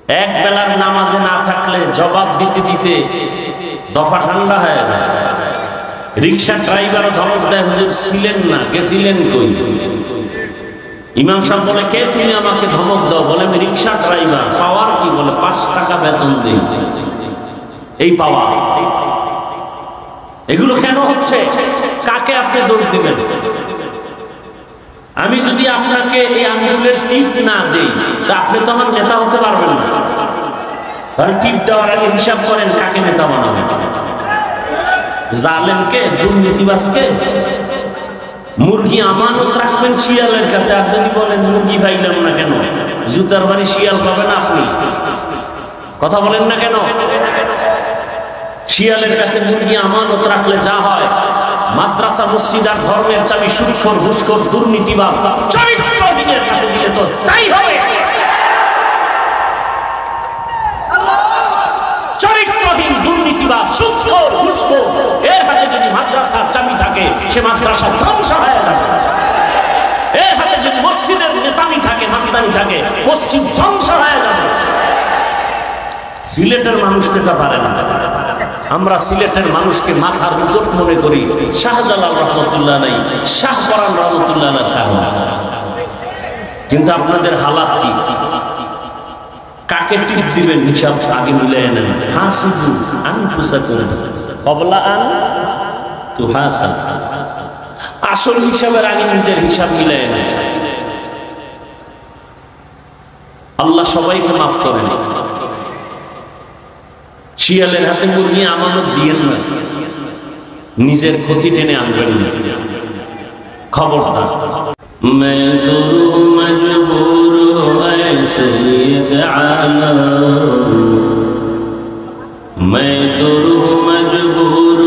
এক বেলার নামাজে না থাকলে জবাব দিতে দিতে দফা ঠান্ডা হয়ে যায়। রিক্সা ড্রাইভারও ধমক দেয়, হুজুর ছিলেন না, গেছিলেন কই? ইমাম সাহেব বলে, কে তুমি আমাকে ধমক দাও? বলে, আমি রিক্সা ড্রাইভার। পাওয়ার কি? বলে, 5 টাকা বেতন দেই। এই পাওয়া। এগুলো কেন হচ্ছে? কাকে আপনি দোষ দিবেন? আমি যদি আপনাকে এই আঙ্গুলের টিপ না দেই, তা আপনি তো আমার নেতা হতে পারবেন না। তাহলে টিপ দেওয়ার আগে হিসাব করেন কাকে নেতা বানাবেন। জালেমকে, দুর্নীতিবাজকে? মুরগি আমানত রাখবেন শিয়ালের কাছে, আর যদি বলেন মুরগি পাইলাম না কেন? জুতার বাড়ি শিয়াল পাবেন আপনি? কথা বলেন না কেন? শিয়ালের কাছে মুরগি আমানত রাখলে যা হয়, মাদ্রাসা মসজিদ আর ধর্মের চাবি সুদখোর, ঘুষখোর, দুর্নীতিবাজ চরিত্রহীনের কাছে দিলে তো তাই হবে। চরিত্রহীন, দুর্নীতিবাজ, সুদখোর, ঘুষখোর এর হাতে যদি মাদ্রাসার চাবি থাকে, সে মাদ্রাসা ধ্বংস হয়ে যাবে। এর হাতে যদি মসজিদের নেতামি থাকে, মাস্তানি থাকে, মসজিদ ধ্বংস হয়ে যাবে। সিলেটের মানুষ এটা পারে না। আমরা সিলেটের মানুষকে মাথার মুকুট মনে করি। শাহজালাল রহমতুল্লাহ নাই, শাহ পরান রহমতুল্লাহ কারণ। কিন্তু আপনাদের হালাত কি? কাকে টিপ দিবেন হিসাব আগে মিলিয়ে নেন। হাসিবু আনফুসাকুম ক্বাবলা আন তুহাসাব। আসল হিসাবের আগে নিজের হিসাব মিলিয়ে নেন। আল্লাহ সবাইকে মাফ করেন। শিয়ালের হাতে মুরগি আমানত দিয়েন না, নিজের ক্ষতি টেনে আনবেন না। খবরদার। मैं गुरु मजबूर है सैयद आलम, मैं गुरु मजबूर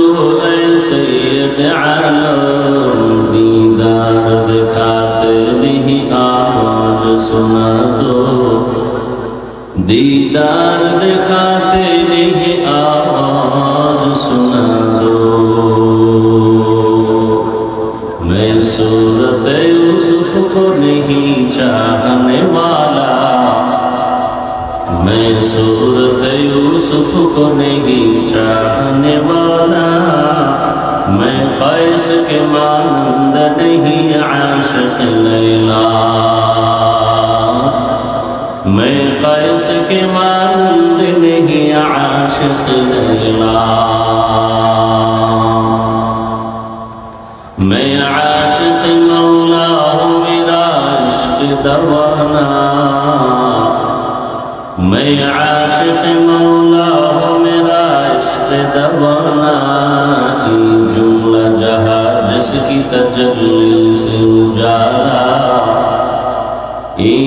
है सैयद आलम, दीदार दिखाते नहीं आवाज सुना दो, दीदार दिखाते नहीं आवाज सुना दो। मैं सूरत यूसुफ को नहीं चाहने वाला, मैं सूरत यूसुफ को नहीं चाहने वाला, मैं कैस के मानंद नहीं आशिक लैला, मैं कैस के मानंद नहीं आशिक लैला, मैं आशिक मौला हूँ मेरा इश्क दवाना, मैं आशिक मौला हूँ मेरा इश्क दवाना, ये जुमला जहाँ जिसकी तजल्ली से उजाला, ये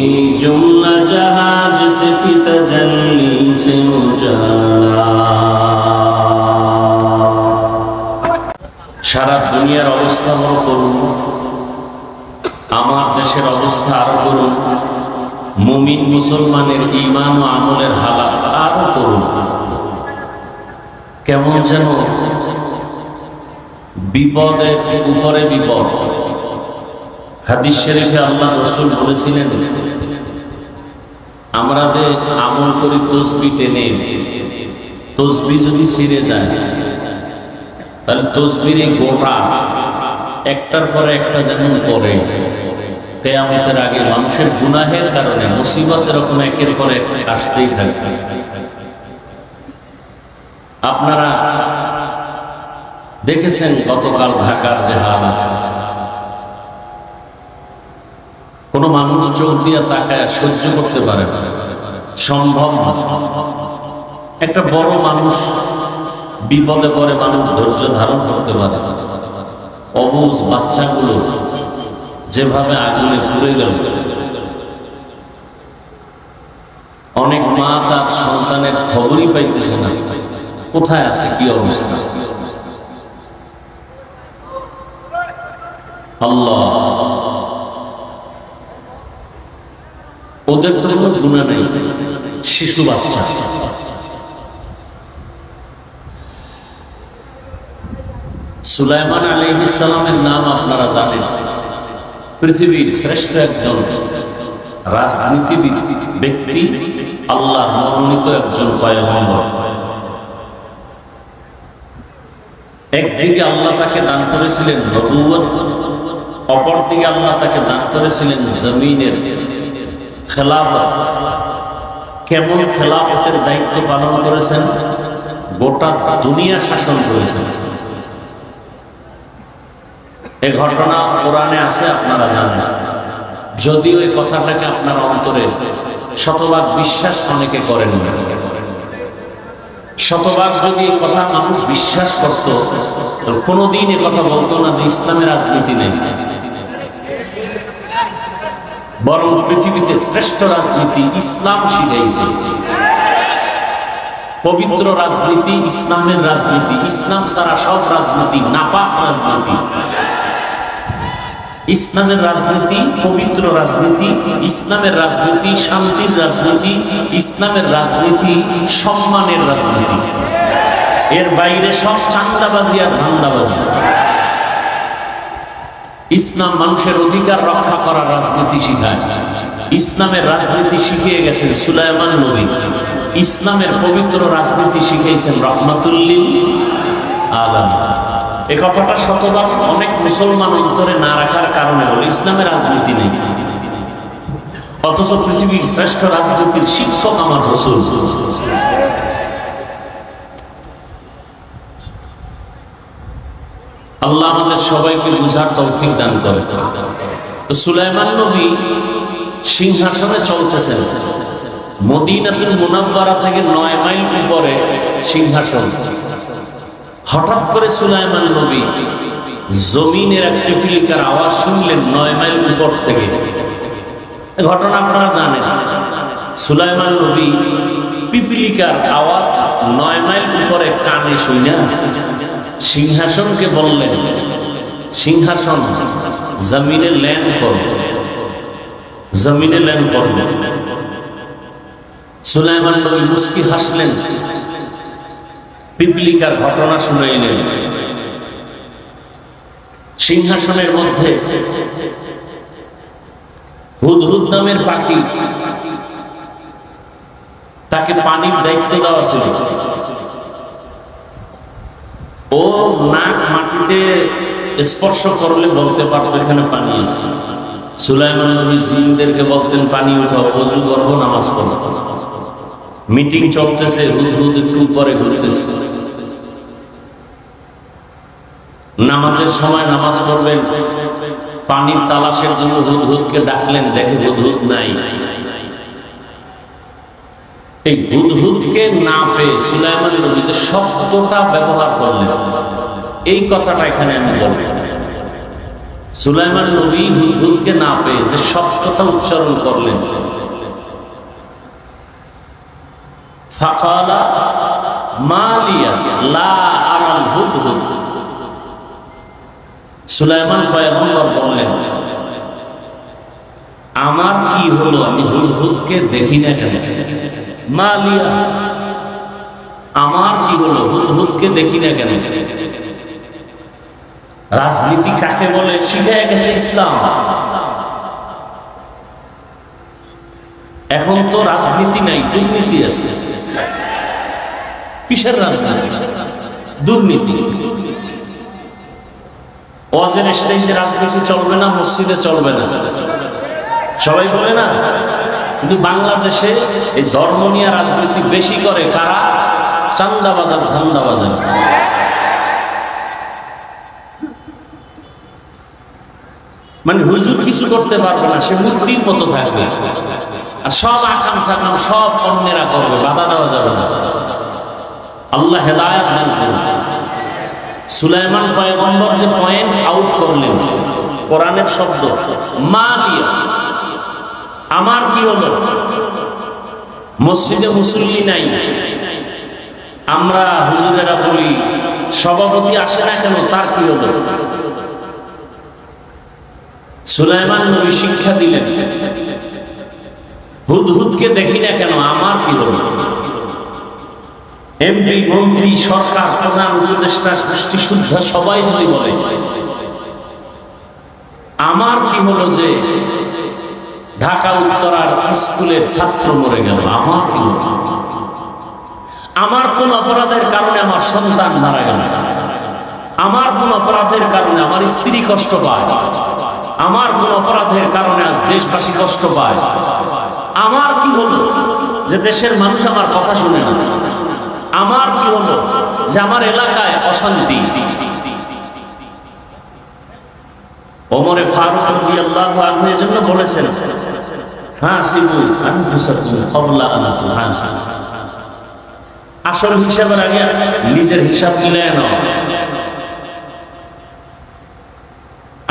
जुमला जहाँ जिसकी तजल्ली से उजाला। সারা দুনিয়ার অবস্থা বড় করুন, আমার দেশের অবস্থা আরো করুন, মুমিন মুসলমানের ঈমান ও আমলের হালাত আরো করুন। কেমন যেন বিপদের উপরে বিপদ। হাদিস শরীফে আল্লাহ রাসূল বলেছিলেন, আমরা যে আমল করি তসবিহ টেনে, তসবিহ যদি ছিঁড়ে যায় তাহলে তসবির গোটা একটার পরে একটা যেমন পড়ে, কিয়ামতের আগে মানুষের গুনাহের কারণে মুসিবত এরকম একের পর এক আসতেই থাকবে। আপনারা দেখেছেন গতকাল ঢাকার যে হাল, কোন মানুষ চোখ দিয়ে তাকায় সহ্য করতে পারে না, সম্ভব না। একটা বড় মানুষ বিপদে পড়ে মানুষ ধৈর্য ধারণ করতে পারে, অবুঝ বাচ্চাগুলো যেভাবে আগুনে পুড়ে গেল, অনেক মা তার সন্তানের খবরই পাইতেছে না, কোথায় আছে, কি অবস্থা। আল্লাহ, ওদের তো কোনো গুনাহ নেই, শিশু বাচ্চা। সুলাইমান আলাইহিস সালামের নাম আপনারা জানেন, পৃথিবীর শ্রেষ্ঠ একজন রাজনীতিবিদ ব্যক্তি, আল্লাহর মনোনীত একজন পয়গম্বর। একদিকে আল্লাহ তাকে দান করেছিলেন নবুয়ত, অপরদিকে আল্লাহ তাকে দান করেছিলেন জমিনের খেলাফত। কেমন খেলাফতের দায়িত্ব পালন করেছেন? গোটা দুনিয়া শাসন করেছেন। এই ঘটনা কোরআনে আছে, আপনারা জানেন। যদিও এই কথাটাকে আপনার অন্তরে শতভাগ বিশ্বাস অনেকে করেন না। শতভাগ যদি এই কথা মানুষ বিশ্বাস করত, কোনোদিন এ কথা বলতো না যে ইসলামের রাজনীতি নেই। বরং পৃথিবীতে শ্রেষ্ঠ রাজনীতি ইসলাম শিখাইছে। পবিত্র রাজনীতি ইসলামের রাজনীতি। ইসলাম ছাড়া সব রাজনীতি নাপাক রাজনীতি। ইসলামের রাজনীতি পবিত্র রাজনীতি, ইসলামের রাজনীতি শান্তির রাজনীতি, ইসলামের রাজনীতি সম্মানের রাজনীতি। এর বাইরে সব চাঁদাবাজি আর ধান্দাবাজি। ইসলাম মানুষের অধিকার রক্ষা করার রাজনীতি শিখায়। ইসলামের রাজনীতি শিখিয়ে গেছেন সুলাইমান নবী। ইসলামের পবিত্র রাজনীতি শিখিয়েছেন রহমাতুল লিল আলামিন। এই কথাটা শতভাগ অনেক মুসলমান অন্তরে না রাখার কারণে বলে ইসলামের রাজনীতি নেই। অথচ পৃথিবীর শ্রেষ্ঠ রাজনীতির শিক্ষক আমার রাসূল। আল্লাহ আমাদের সবাইকে বুঝার তৌফিক দান করে। তো সুলাইমান নবী সিংহাসনে চলতেছেন। মদিনাতুল মুনাওয়ারা থেকে 9 মাইল উপরে সিংহাসন। হঠাৎ করে সুলাইমান নবী জমিনের এক পিপিলিকার আওয়াজ শুনলেন 9 মাইল উপর থেকে। ঘটনা আপনারা জানেন। সুলাইমান নবী পিপিলিকার আওয়াজ 9 মাইল উপরে কানে শুনে সিংহাসনকে বললেন, সিংহাসন জমিনে ল্যান্ড করো, জমিনে ল্যান্ড করো। সুলাইমান নবী মুস্কি হাসলেন, পিপিলিকার ঘটনা শুনাইলেন। সিংহাসনের মধ্যে হুদহুদ নামের পাখি, তাকে পানির দায়িত্ব দেওয়া ছিল। ও নাক মাটিতে স্পর্শ করলে বলতে পারতো এখানে পানি আছে। সুলাইমান নবী জিনদেরকে বলতেন পানি উঠাও, ওযু করবো, নামাজ পড়বো। মিটিং চলতেছে, হুদহুদ একটু উপরে ঘুরতেছে। নামাজের সময় নামাজ পড়বেন, পানির তালাশের জন্য হুদহুদকে ডাকলেন, দেখে হুদহুদ নাই। এই হুদহুদকে না পেয়ে সুলাইমান নবী যে শব্দটা ব্যবহার করলেন, এই কথাটা এখানে আমি বলবো। সুলাইমান নবী হুদহুদকে না পেয়ে যে শব্দটা উচ্চারণ করলেন, ফাকালা মা লিয়া লা আরাল হুদহুদ। সুলাইমান পয়গম্বর বললেন, আমার কি হলো, আমি হুদহুদকে দেখি না কেন? মা লিয়া, আমার কি হলো, হুদহুদকে দেখি না কেন? রাজনীতি কাকে বলে শিখায় গেছে ইসলাম। এখন তো রাজনীতি নাই, দুর্নীতি আছে। কিসের রাজনীতি? দুর্নীতি। ওয়াজের স্টেজে রাজনীতি চলবে না, মসজিদে চলবে না, সবাই বলে না। কিন্তু বাংলাদেশে এই ধর্ম নিয়ে রাজনীতি বেশি করে কারা? চান্দাবাজার, ধান্দাবাজার। মানে হুজুর কিছু করতে পারবে না, সে মূর্তির মতো থাকবে, আর সব আকাম সাকাম সব অন্যেরা করবে, বাধা দেওয়া যাবে না। আল্লাহ হেদায়েত দান করুন। সুলাইমান পয়গম্বর যে পয়েন্ট আউট করলেন, কোরআনের শব্দ মা লিয়া, আমার কি হলো? মসজিদে মুসল্লি নাই, আমরা হুজুরেরা বলি সভাপতি আসে না কেন, তার কি হলো? সুলাইমান নবী শিক্ষা দিলেন, হুদহুদকে দেখি না কেন, আমার কি হলো? এমপি, মন্ত্রী, সরকার, প্রধান উপদেষ্টা, গোষ্ঠী শুদ্ধ সবাই যদি বলে আমার কি হলো যে ঢাকা উত্তরার স্কুলের ছাত্র মরে গেল, আমার কি হলো? আমার কোন অপরাধের কারণে আমার সন্তান মারা গেল, আমার কোন অপরাধের কারণে আমার স্ত্রী কষ্ট পায়, আমার কোন অপরাধের কারণে আজ দেশবাসী কষ্ট পায়। আমার কি হলো যে দেশের মানুষ আমার কথা শুনে না? আমার কি হলো যে আমার এলাকায় অশান্তি? ওমরে ফারুক রাদিয়াল্লাহু আনহু এজন্য বলেছেন, হাসিবু আনফুসাকুম ক্বাবলা আন তুহাসাবু, আসল হিসাবের আগে নিজের হিসাব মিলায় নাও।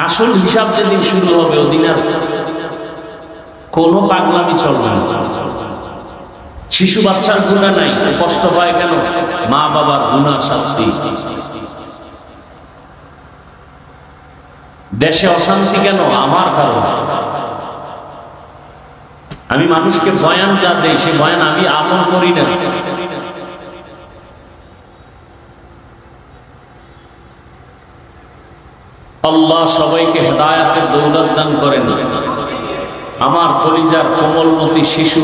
আসল হিসাব যেদিন শুরু হবে ওদিন আর কোন পাগলামি চলবে না। শিশু বাচ্চার গুনাহ নাই, কষ্ট পায় কেন? মা বাবার গুনাহ শাস্তি। দেশে অশান্তি কেন? আমার কারণে। আমি মানুষকে বয়ান যা দেই সে বয়ান আমি আমল করি না। আল্লাহ সবাইকে হেদায়েতের দৌলত দান করেন। আমার কলিজার কোমলমতি শিশু,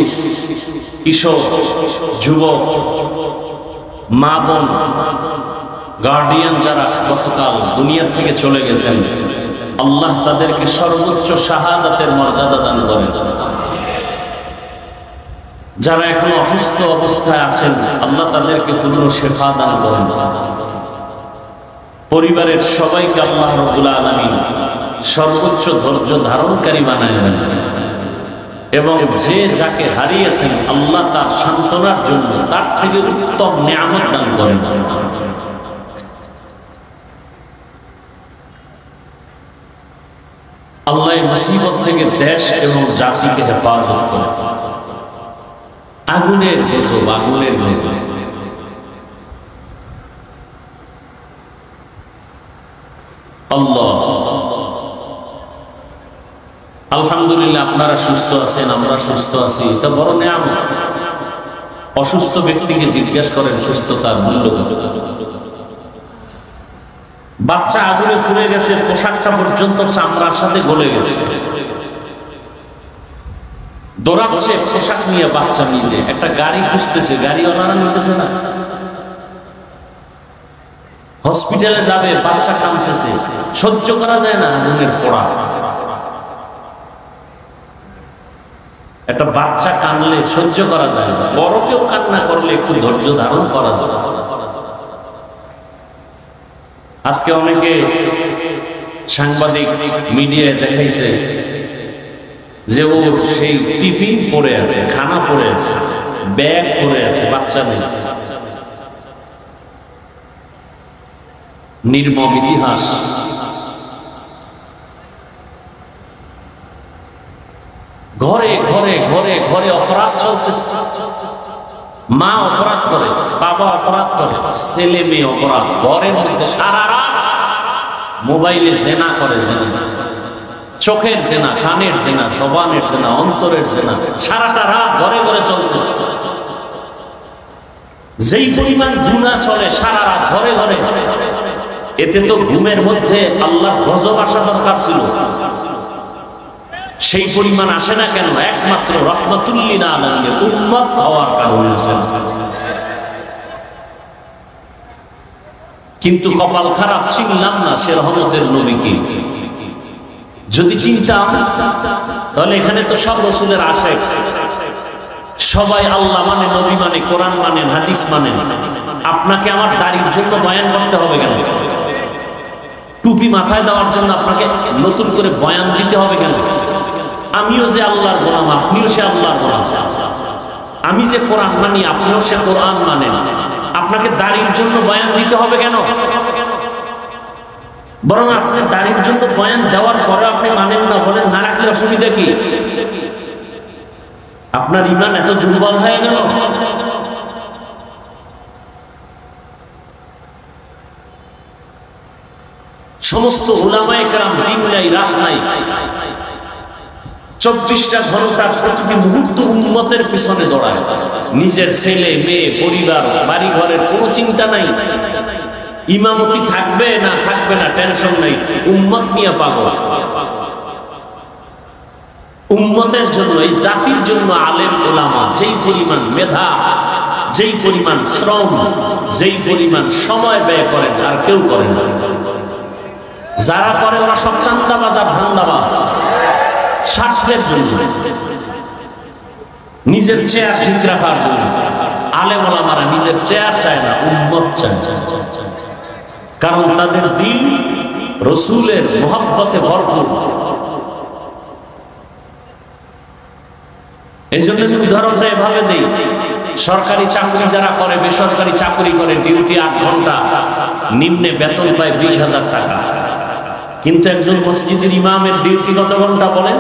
কিশোর, যুবক, মা বোন, গার্ডিয়ান যারা গতকাল দুনিয়া থেকে চলে গেছেন, আল্লাহ তাদেরকে সর্বোচ্চ শাহাদাতের মর্যাদা দান করেন। যারা এখন অসুস্থ অবস্থায় আছেন, আল্লাহ তাদেরকে পূর্ণ শেফা দান করেন। পরিবারের সবাইকে আল্লাহ রাব্বুল আলামিন সর্বোচ্চ ধৈর্য ধারণকারী বানায় দেন এবং যে যাকে হারিয়েছেন আল্লাহ তার সান্ত্বনার জন্য তার থেকে উত্তম নিয়ামত দান করেন। আল্লাহ মুসিবত থেকে দেশ এবং জাতিকে হেফাজত করেন। আগুনের গজব, আগুনের গজব। আল্লাহ, আলহামদুলিল্লাহ আপনারা সুস্থ আছেন, আমরা সুস্থ আছি, এটা বড় নিয়ামত। অসুস্থ ব্যক্তিকে জিজ্ঞাসা করেন সুস্থতার মূল্য। বাচ্চা আগুনে পুড়ে গেছে, পোশাকটা পর্যন্ত চামড়ার সাথে গলে গেছে, দৌড়াচ্ছে পোশাক নিয়ে বাচ্চা নিজে, একটা গাড়ি খুঁজতেছে, গাড়িওয়ালারা নিতেছে না। হসপিটালে যাবে, বাচ্চা কাঁদতেছে, সহ্য করা যায় না আগুনের পোড়া। একটা বাচ্চা কাঁদলে সহ্য করা যায় না, বড় কেউ কান্না করলে একটু ধৈর্য ধারণ করা যায়। আজকে অনেকে সাংবাদিক মিডিয়ায় দেখাইছে যে ও সেই টিফিন পড়ে আছে, খানা পড়ে আছে, ব্যাগ পড়ে আছে, বাচ্চা নেই। নির্মম ইতিহাস। ঘরে ঘরে ঘরে ঘরে অপরাধ চলতেছে। মা অপরাধ করে, বাবা অপরাধ করে, ছেলে মেয়ে অপরাধ, ঘরের মধ্যে সারা রাত মোবাইলে জেনা করে, জেনা, চোখের জেনা, কানের জেনা, জবানের জেনা, অন্তরের জেনা, সারাটা রাত ঘরে ঘরে চলতেছে। যেই পরিমাণ গুনাহ চলে সারা রাত ঘরে ঘরে, এতে তো ঘুমের মধ্যে আল্লাহর গজব আসা দরকার ছিল, সেই পরিমাণ আসে না কেন? একমাত্র রাহমাতুল লিল আলামিন উম্মত হওয়ার কারণে আসে না। কিন্তু কপাল খারাপ, চিনলাম না সে রহমতের নবীকে। যদি চিনতাম তাহলে এখানে তো সব রাসূলের আশিক, সবাই আল্লাহ মানে, নবী মানে, কোরআন মানে, হাদিস মানে। আপনাকে আমার দাড়ির জন্য বয়ান করতে হবে কেন? টুপি মাথায় দেওয়ার জন্য আপনাকে নতুন করে বয়ান দিতে হবে কেন? আমিও যে আল্লাহর গোলাম, আপনিও সে আল্লাহর গোলাম। আমি যে কোরআন মানি, আপনিও সে কোরআন মানেন। আপনাকে দাড়ির জন্য বয়ান দিতে হবে কেন? বরং আপনি দাড়ির জন্য বয়ান দেওয়ার পরে আপনি মানেন না, বলেন না রাখলে অসুবিধা কি? আপনার ঈমান এত দুর্বল হয়ে গেল? সমস্ত উলামায়ে কেরাম দিন নাই রাত নাই, 24টা ঘন্টা প্রতিটি মুহূর্ত উম্মতের পিছনে দৌড়ায়। নিজের ছেলে মেয়ে, পরিবার, বাড়ি ঘরের কোনো চিন্তা নাই। ইমামতি থাকবে না থাকবে না টেনশন নাই, উম্মত নিয়ে পাগল। উম্মতের জন্য, এই জাতির জন্য আলেম ওলামা যেই পরিমাণ মেধা, যেই পরিমাণ শ্রম, যেই পরিমাণ সময় ব্যয় করেন আর কেউ করেন না। যারা করে ওরা সব চান্দাবাজ আর ধান্দাবাজ, স্বার্থের জন্য, নিজের চেয়ার ঠিক রাখার জন্য। আলেম ওলামারা নিজের চেয়ার চায় না, উম্মত চায়, কারণ তাদের দিল রসুলের মহব্বতে ভরপুর। এই জন্য উদাহরণটা এভাবে দেই, সরকারি চাকরি যারা করে, বেসরকারি চাকরি করে, ডিউটি 8 ঘন্টা, নিম্নে বেতন পায় 20,000 টাকা। কিন্তু একজন মসজিদের ইমামের ডিউটি কত ঘন্টা বলেন?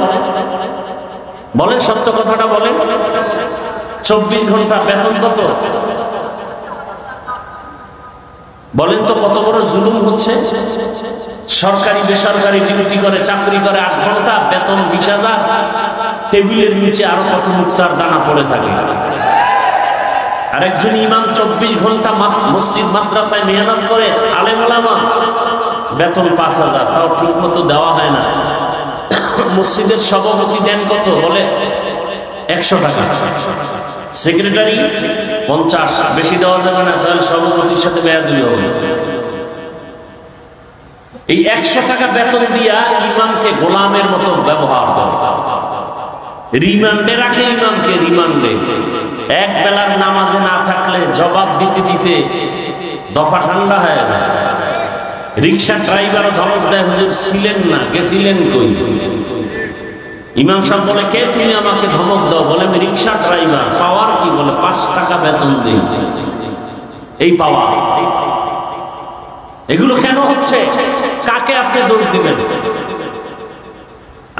বলেন, সত্য কথাটা বলেন। 24 ঘন্টা, বেতন কত? বলেন তো কত বড় জুলুম হচ্ছে। সরকারি বেসরকারি ডিউটি করে, চাকরি করে 8 ঘন্টা, বেতন 20,000, টেবিলের নিচে আরো কত মুক্তার দানা পড়ে থাকে। আরেকজন ইমাম 24 ঘন্টা মসজিদ মাদ্রাসায় মেহনত করে, আলেম ওলামা, বেতন 5,000, তাও ঠিক মতো দেওয়া হয় না। মসজিদের সভাপতি দেন কত? বলে 100 টাকা, সেক্রেটারি 50, বেশি দেওয়া যাবে না, তাহলে সভাপতির সাথে বেয়াদবি হবে। এই 100 টাকা বেতন দিয়া ইমামকে গোলামের মতো ব্যবহার করে, রিমান্ডে রাখে ইমামকে, রিমান্ডে। এক বেলার নামাজে না থাকলে জবাব দিতে দিতে দফা ঠান্ডা হয়ে যায়। রিক্সা ড্রাইভারও ধমক দেয়, হুজুর ছিলেন না, গেছিলেন কই? ইমাম সাহেব বলে, কে তুমি আমাকে ধমক দাও? বলে, আমি রিক্সা ড্রাইভার। পাওয়ার কি? বলে 5 টাকা বেতন দেই। এই পাওয়া। এগুলো কেন হচ্ছে? কাকে আপনি দোষ দিবেন?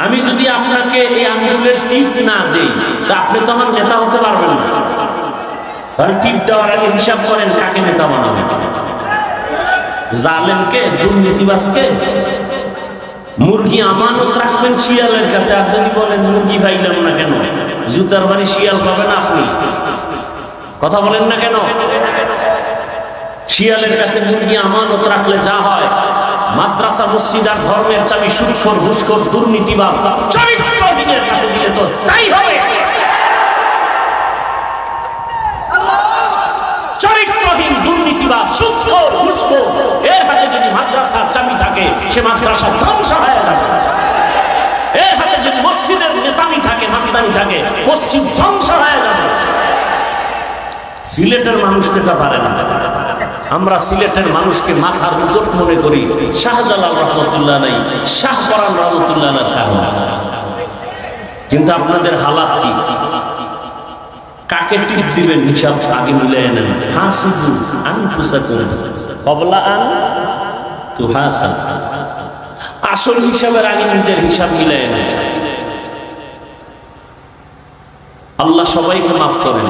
আমি যদি আপনাকে এই আঙ্গুলের টিপ না দেই, তা আপনি তো আমার নেতা হতে পারবেন না। কারণ টিপ দেওয়ার আগে হিসাব করেন কাকে নেতা বানাবেন। জালেমকে, দুর্নীতিবাজকে? মুরগি আমানত রাখবেন শিয়ালের কাছে, আর যদি বলেন মুরগি পাইলাম না কেন, জুতার বাড়ি শিয়াল পাবেন আপনি? কথা বলেন না কেন? শিয়ালের কাছে মুরগি আমানত রাখলে যা হয়, মাদ্রাসা মসজিদ আর ধর্মের চাবি সুদখোর, ঘুষখোর, দুর্নীতিবাজ চরিত্রহীনের কাছে দিলে তো তাই হবে। চরিত্রহীন, দুর্নীতিবাজ, সুদখোর, ঘুষখোর, এর হাতে যদি মাদ্রাসার চাবি থাকে, সে মাদ্রাসা ধ্বংস হয়ে যাবে। এর হাতে যদি মসজিদের চাবি থাকে, মাস্তানি থাকে, মসজিদ ধ্বংস হয়ে যাবে। সিলেটের মানুষ এটা পারে না। আমরা সিলেটের মানুষকে মাথার মুকুট মনে করি, শাহজালাল রহমতুল্লাহ নাই, শাহ পরান রহমতুল্লাহ কারণে। কিন্তু আপনাদের হালাত কি? কাকে টিপ দিবেন হিসাব আগে মিলিয়ে নেন। হাসিবু আনফুসাকুম ক্বাবলা আন তুহাসাব। আসল হিসাবের আগে নিজের হিসাব মিলিয়ে নেন। আল্লাহ সবাইকে মাফ করেন।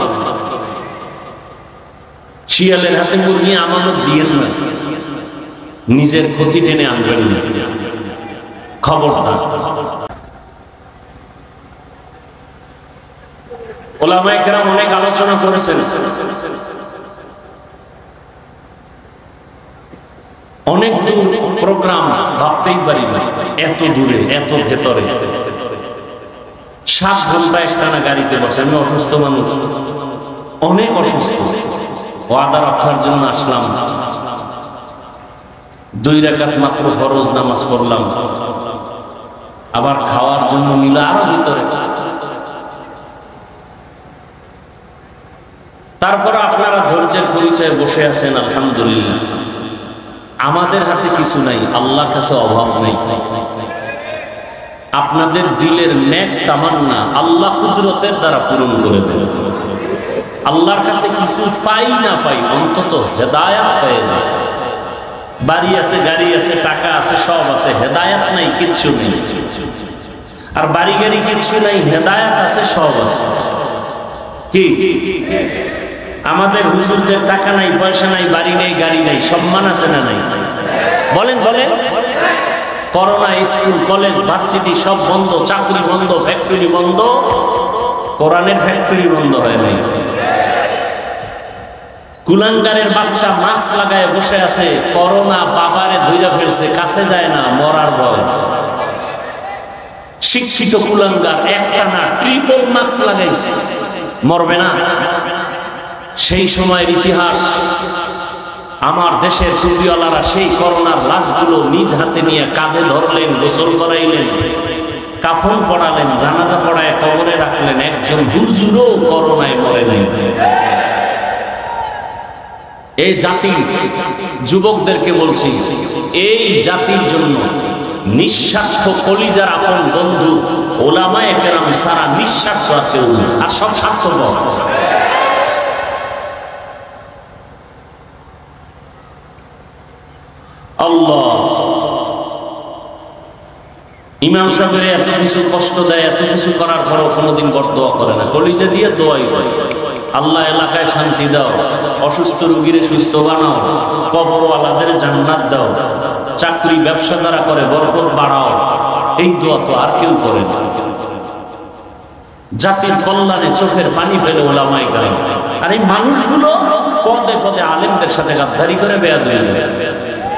শিয়ালের হাতে মুরগি আমানত দিয়েন না, নিজের ক্ষতি টেনে আনবেন না, খবরদার। ওলামায়ে কেরাম অনেক আলোচনা করেছেন, অনেক দূর প্রোগ্রাম, ভাবতেই পারি না এত দূরে, এত ভেতরে। 7 ঘন্টা একটানা গাড়িতে বসে। আমি অসুস্থ মানুষ, অনেক অসুস্থ, ওয়াদা রক্ষার জন্য আসলাম। 2 রাকাত মাত্র ফরজ নামাজ পড়লাম, আবার খাওয়ার জন্য নিল আরো ভিতরে। তারপর আপনারা ধৈর্যের পরিচয়ে বসে আছেন, আলহামদুলিল্লাহ। আমাদের হাতে কিছু নাই, আল্লাহর কাছে অভাব নেই। আপনাদের দিলের নেক তামান্না আল্লাহ কুদরতের দ্বারা পূরণ করে দেন। আল্লাহর কাছে কিছু পাই না পাই, অন্তত হেদায়াত পেয়ে যায়। বাড়ি আছে, গাড়ি আছে, টাকা আছে, সব আছে, হেদায়াত নাই, কিচ্ছু নেই। আর বাড়ি গাড়ি কিচ্ছু নাই, হেদায়াত আছে, সব আছে। কি আমাদের হুজুরদের টাকা নাই, পয়সা নাই, বাড়ি নেই, গাড়ি নেই, সম্মান আছে না নাই? বলেন বলেন। করোনা স্কুল কলেজ ভার্সিটি সব বন্ধ, চাকরি বন্ধ, ফ্যাক্টরি বন্ধ, কোরআনের ফ্যাক্টরি বন্ধ হয় নাই। কুলাঙ্গারের বাচ্চা মাস্ক লাগায় বসে আছে, করোনা বাবারে ধইরা ফেলছে, কাছে যায় না, মরার ভয়। শিক্ষিত কুলাঙ্গার একটা না ট্রিপল মার্কস লাগাইছে, মরবে না। সেই সময়ের ইতিহাস, আমার দেশের টুপিওয়ালারা সেই করোনার লাশগুলো নিজ হাতে নিয়ে কাঁধে ধরলেন, গোসল করাইলেন, কাফন পড়ালেন, জানাজা পড়ায় কবরে রাখলেন। একজন হুজুরও করোনায় মরে নাই। এই জাতির যুবকদেরকে বলছি, এই জাতির জন্য নিঃস্বার্থ কলিজার আপন বন্ধু ওলামায়ে কেরাম সারা নিঃস্বার্থ কেউ না, আর সব স্বার্থপর। আল্লাহ ইমাম সাহেবের এত কিছু কষ্ট দেয়, এত কিছু করার পরও কোনোদিন বরদোয়া করে না, কলিজা দিয়ে দোয়াই করে, আল্লাহ এলাকায় শান্তি দাও, অসুস্থ রোগীরে সুস্থ বানাও, কবরওয়ালাদের জান্নাত দাও, চাকরি ব্যবসা যারা করে বরকত বাড়াও। এই দোয়া তো আর কেউ করে না। জাতির কল্যাণে চোখের পানি ফেলে ওলামায়ে কেরাম, আর এই মানুষগুলো পদে পদে আলেমদের সাথে গাদ্দারি করে বেয়াদবি করে।